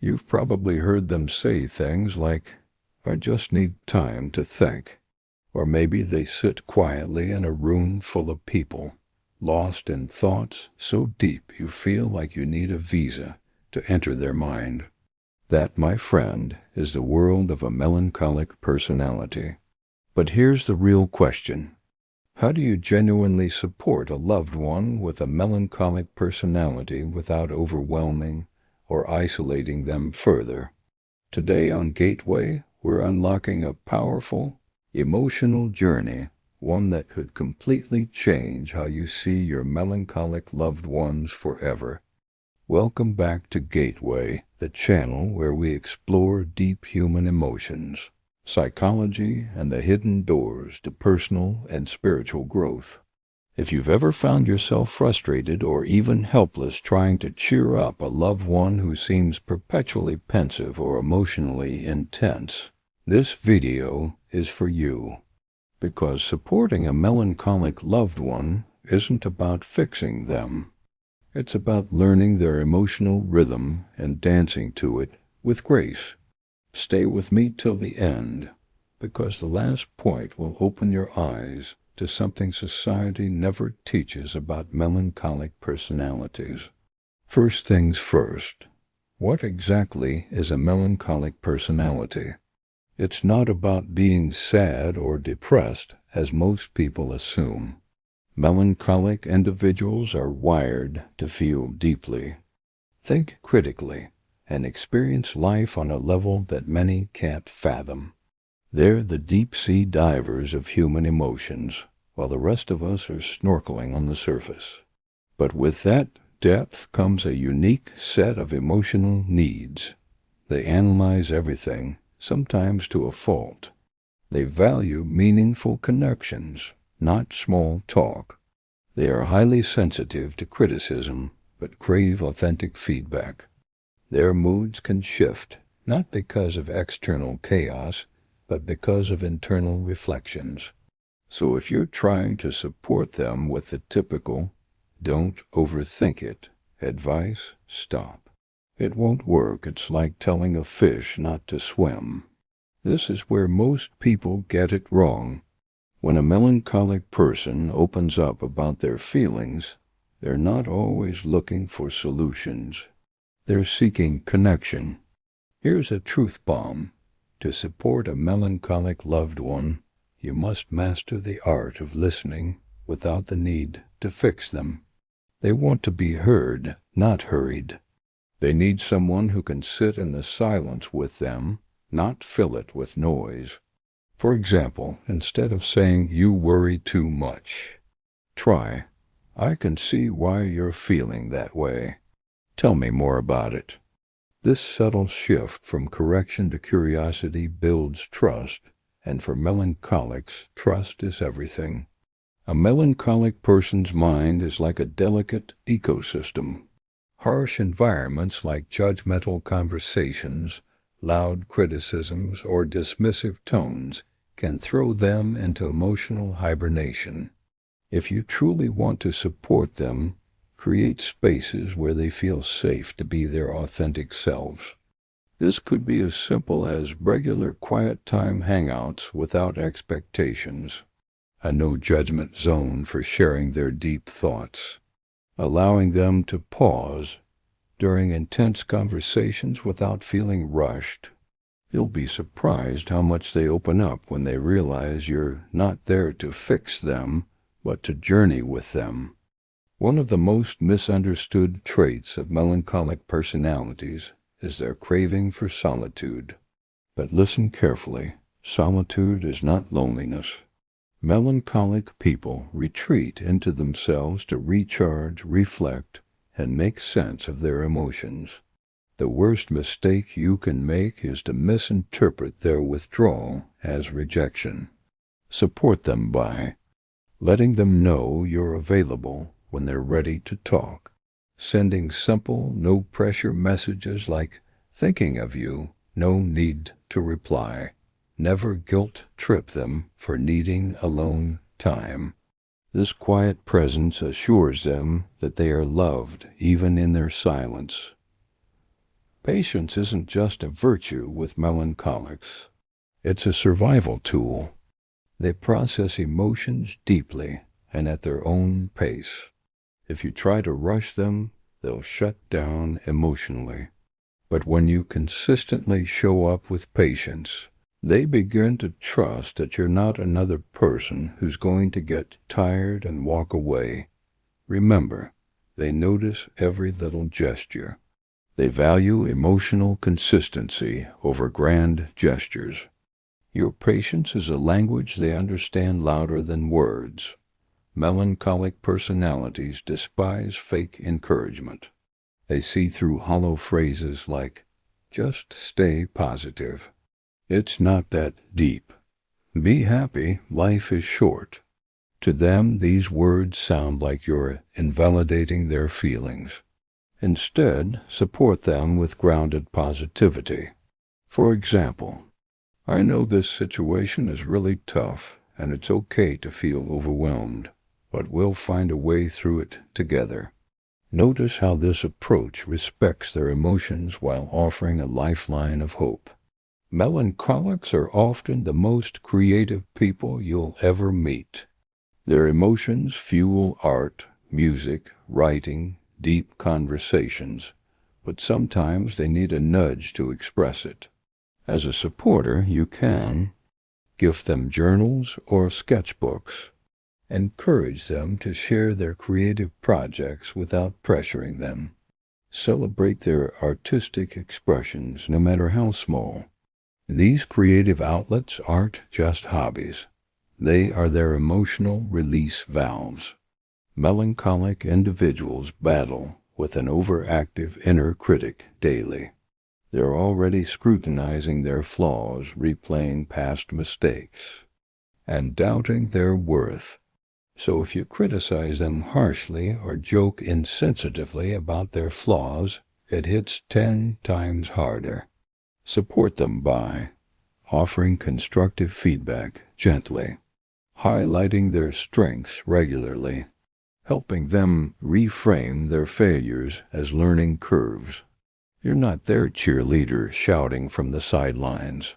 You've probably heard them say things like, "I just need time to think." Or maybe they sit quietly in a room full of people, lost in thoughts so deep you feel like you need a visa to enter their mind. That, my friend, is the world of a melancholic personality. But here's the real question. How do you genuinely support a loved one with a melancholic personality without overwhelming or isolating them further? Today on Gateway, we're unlocking a powerful, emotional journey, one that could completely change how you see your melancholic loved ones forever. Welcome back to Gateway, the channel where we explore deep human emotions, psychology, and the hidden doors to personal and spiritual growth. If you've ever found yourself frustrated or even helpless trying to cheer up a loved one who seems perpetually pensive or emotionally intense, this video is for you. Because supporting a melancholic loved one isn't about fixing them. It's about learning their emotional rhythm and dancing to it with grace. Stay with me till the end, because the last point will open your eyes to something society never teaches about melancholic personalities. First things first, what exactly is a melancholic personality? It's not about being sad or depressed, as most people assume. Melancholic individuals are wired to feel deeply, think critically, and experience life on a level that many can't fathom. They're the deep-sea divers of human emotions, while the rest of us are snorkeling on the surface. But with that depth comes a unique set of emotional needs. They analyze everything, sometimes to a fault. They value meaningful connections, not small talk. They are highly sensitive to criticism, but crave authentic feedback. Their moods can shift, not because of external chaos, but because of internal reflections. So if you're trying to support them with the typical, "don't overthink it" advice, stop. It won't work. It's like telling a fish not to swim. This is where most people get it wrong. When a melancholic person opens up about their feelings, they're not always looking for solutions. They're seeking connection. Here's a truth bomb. To support a melancholic loved one, you must master the art of listening without the need to fix them. They want to be heard, not hurried. They need someone who can sit in the silence with them, not fill it with noise. For example, instead of saying, "You worry too much," try, "I can see why you're feeling that way. Tell me more about it." This subtle shift from correction to curiosity builds trust, and for melancholics, trust is everything. A melancholic person's mind is like a delicate ecosystem. Harsh environments like judgmental conversations, loud criticisms, or dismissive tones can throw them into emotional hibernation. If you truly want to support them, create spaces where they feel safe to be their authentic selves. This could be as simple as regular quiet time hangouts without expectations, a no-judgment zone for sharing their deep thoughts, allowing them to pause during intense conversations without feeling rushed. You'll be surprised how much they open up when they realize you're not there to fix them, but to journey with them. One of the most misunderstood traits of melancholic personalities is their craving for solitude. But listen carefully. Solitude is not loneliness. Melancholic people retreat into themselves to recharge, reflect, and make sense of their emotions. The worst mistake you can make is to misinterpret their withdrawal as rejection. Support them by letting them know you're available when they're ready to talk. Sending simple, no-pressure messages like, "Thinking of you, no need to reply." Never guilt-trip them for needing alone time. This quiet presence assures them that they are loved even in their silence. Patience isn't just a virtue with melancholics. It's a survival tool. They process emotions deeply and at their own pace. If you try to rush them, they'll shut down emotionally. But when you consistently show up with patience, they begin to trust that you're not another person who's going to get tired and walk away. Remember, they notice every little gesture. They value emotional consistency over grand gestures. Your patience is a language they understand louder than words. Melancholic personalities despise fake encouragement. They see through hollow phrases like, "Just stay positive." It's not that deep. "Be happy, life is short." To them, these words sound like you're invalidating their feelings. Instead, support them with grounded positivity. For example, "I know this situation is really tough, and it's okay to feel overwhelmed, but we'll find a way through it together." Notice how this approach respects their emotions while offering a lifeline of hope. Melancholics are often the most creative people you'll ever meet. Their emotions fuel art, music, writing, deep conversations, but sometimes they need a nudge to express it. As a supporter, you can gift them journals or sketchbooks. Encourage them to share their creative projects without pressuring them. Celebrate their artistic expressions, no matter how small. These creative outlets aren't just hobbies. They are their emotional release valves. Melancholic individuals battle with an overactive inner critic daily. They're already scrutinizing their flaws, replaying past mistakes, and doubting their worth. So if you criticize them harshly or joke insensitively about their flaws, it hits 10 times harder. Support them by offering constructive feedback gently, highlighting their strengths regularly, helping them reframe their failures as learning curves. You're not their cheerleader shouting from the sidelines.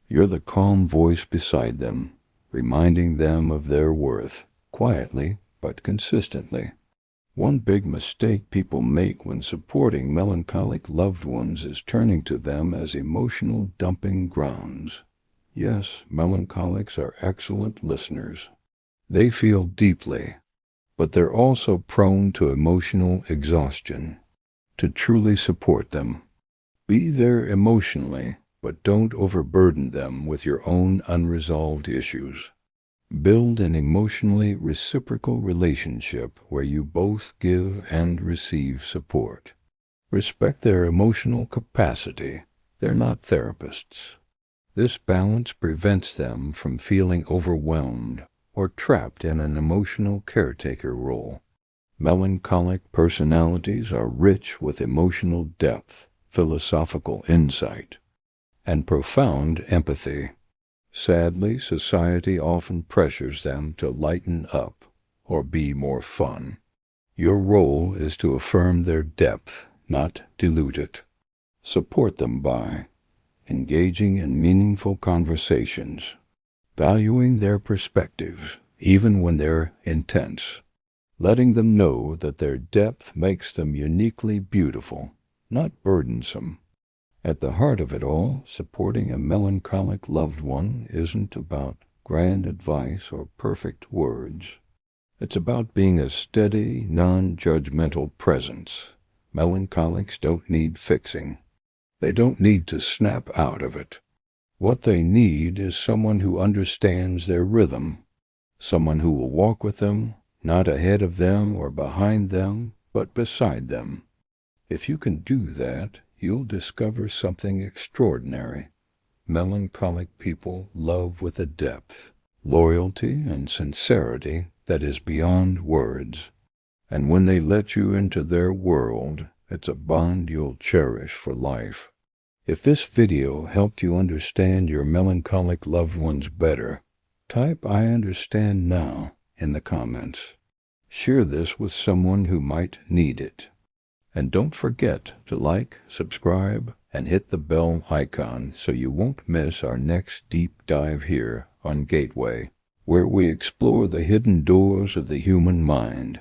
You're the calm voice beside them, reminding them of their worth, quietly but consistently. One big mistake people make when supporting melancholic loved ones is turning to them as emotional dumping grounds. Yes, melancholics are excellent listeners. They feel deeply, but they're also prone to emotional exhaustion. To truly support them, be there emotionally, but don't overburden them with your own unresolved issues. Build an emotionally reciprocal relationship where you both give and receive support. Respect their emotional capacity. They're not therapists. This balance prevents them from feeling overwhelmed or trapped in an emotional caretaker role. Melancholic personalities are rich with emotional depth, philosophical insight, and profound empathy. Sadly, society often pressures them to lighten up or be more fun. Your role is to affirm their depth, not dilute it. Support them by engaging in meaningful conversations, valuing their perspectives, even when they're intense, letting them know that their depth makes them uniquely beautiful, not burdensome. At the heart of it all, supporting a melancholic loved one isn't about grand advice or perfect words. It's about being a steady, non-judgmental presence. Melancholics don't need fixing. They don't need to snap out of it. What they need is someone who understands their rhythm, someone who will walk with them, not ahead of them or behind them, but beside them. If you can do that, you'll discover something extraordinary. Melancholic people love with a depth, loyalty, and sincerity that is beyond words. And when they let you into their world, it's a bond you'll cherish for life. If this video helped you understand your melancholic loved ones better, type "I understand now" in the comments. Share this with someone who might need it. And don't forget to like, subscribe, and hit the bell icon so you won't miss our next deep dive here on Gateway, where we explore the hidden doors of the human mind.